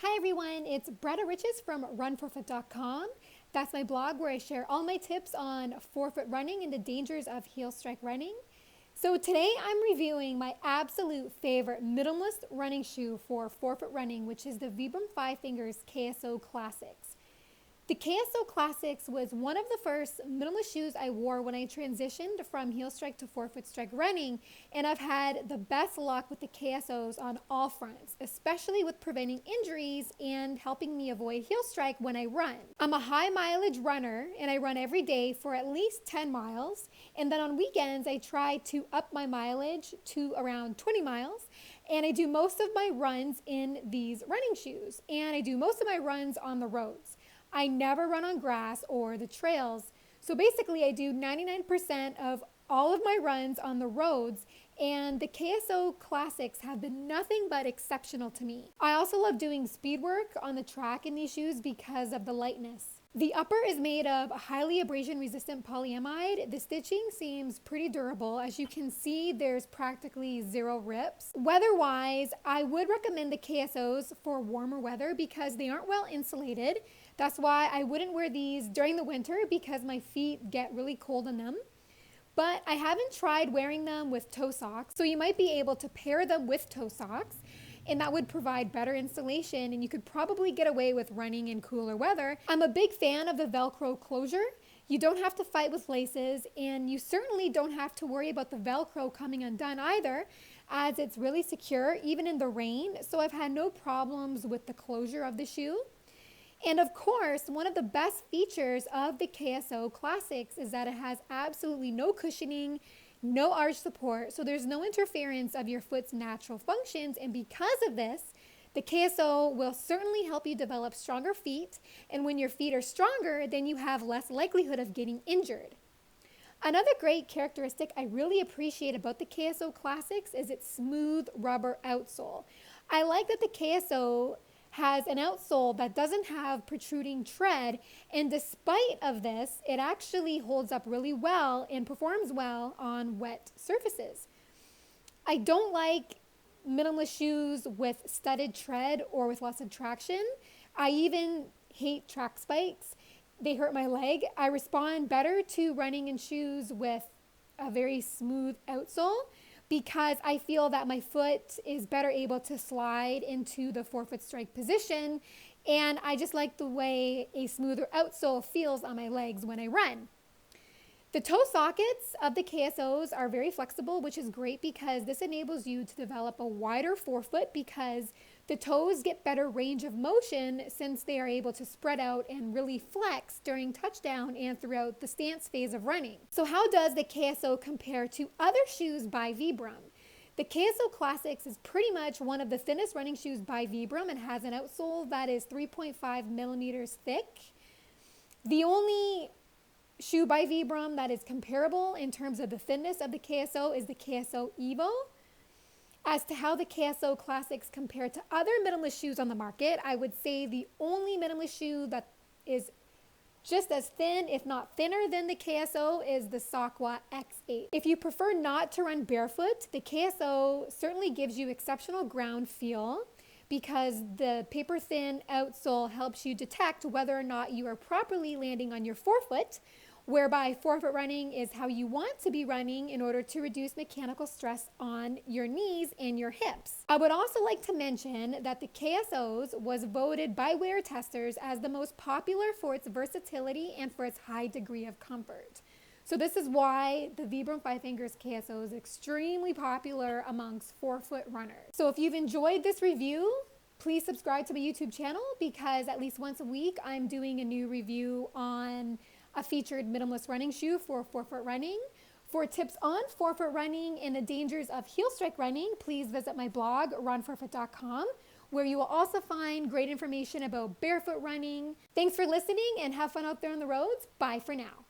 Hi everyone, it's Bretta from runforfoot.com. That's my blog where I share all my tips on forefoot running and the dangers of heel strike running. So today I'm reviewing my absolute favorite minimalist running shoe for forefoot running, which is the Vibram Five Fingers KSO Classics. The KSO Classics was one of the first minimalist shoes I wore when I transitioned from heel strike to forefoot strike running, and I've had the best luck with the KSOs on all fronts, especially with preventing injuries and helping me avoid heel strike when I run. I'm a high mileage runner and I run every day for at least 10 miles, and then on weekends I try to up my mileage to around 20 miles, and I do most of my runs in these running shoes, and I do most of my runs on the roads. I never run on grass or the trails. So basically I do 99% of all of my runs on the roads, and the KSO Classics have been nothing but exceptional to me. I also love doing speed work on the track in these shoes because of the lightness. The upper is made of highly abrasion resistant polyamide. The stitching seems pretty durable. As you can see, there's practically zero rips. Weather-wise, I would recommend the KSOs for warmer weather because they aren't well insulated. That's why I wouldn't wear these during the winter because my feet get really cold in them. But I haven't tried wearing them with toe socks, so you might be able to pair them with toe socks, and that would provide better insulation, and you could probably get away with running in cooler weather. I'm a big fan of the Velcro closure. You don't have to fight with laces, and you certainly don't have to worry about the Velcro coming undone either, as it's really secure even in the rain, so I've had no problems with the closure of the shoe. And of course, one of the best features of the KSO Classics is that it has absolutely no cushioning, no arch support, so there's no interference of your foot's natural functions, and because of this, the KSO will certainly help you develop stronger feet, and when your feet are stronger, then you have less likelihood of getting injured. Another great characteristic I really appreciate about the KSO Classics is its smooth rubber outsole. I like that the KSO has an outsole that doesn't have protruding tread, and despite of this, it actually holds up really well and performs well on wet surfaces. I don't like minimalist shoes with studded tread or with lots of traction. I even hate track spikes. They hurt my leg. I respond better to running in shoes with a very smooth outsole, because I feel that my foot is better able to slide into the forefoot strike position, and I just like the way a smoother outsole feels on my legs when I run. The toe sockets of the KSOs are very flexible, which is great because this enables you to develop a wider forefoot because the toes get better range of motion since they are able to spread out and really flex during touchdown and throughout the stance phase of running. So how does the KSO compare to other shoes by Vibram? The KSO Classics is pretty much one of the thinnest running shoes by Vibram and has an outsole that is 3.5 millimeters thick. The only shoe by Vibram that is comparable in terms of the thinness of the KSO is the KSO Evo. As to how the KSO Classics compare to other minimalist shoes on the market, I would say the only minimalist shoe that is just as thin, if not thinner than the KSO, is the Saucony X8. If you prefer not to run barefoot, the KSO certainly gives you exceptional ground feel because the paper-thin outsole helps you detect whether or not you are properly landing on your forefoot, whereby forefoot running is how you want to be running in order to reduce mechanical stress on your knees and your hips. I would also like to mention that the KSOs was voted by wear testers as the most popular for its versatility and for its high degree of comfort. So this is why the Vibram Five Fingers KSO is extremely popular amongst forefoot runners. So if you've enjoyed this review, please subscribe to my YouTube channel because at least once a week I'm doing a new review on a featured minimalist running shoe for forefoot running. For tips on forefoot running and the dangers of heel strike running, please visit my blog, runforfoot.com, where you will also find great information about barefoot running. Thanks for listening and have fun out there on the roads. Bye for now.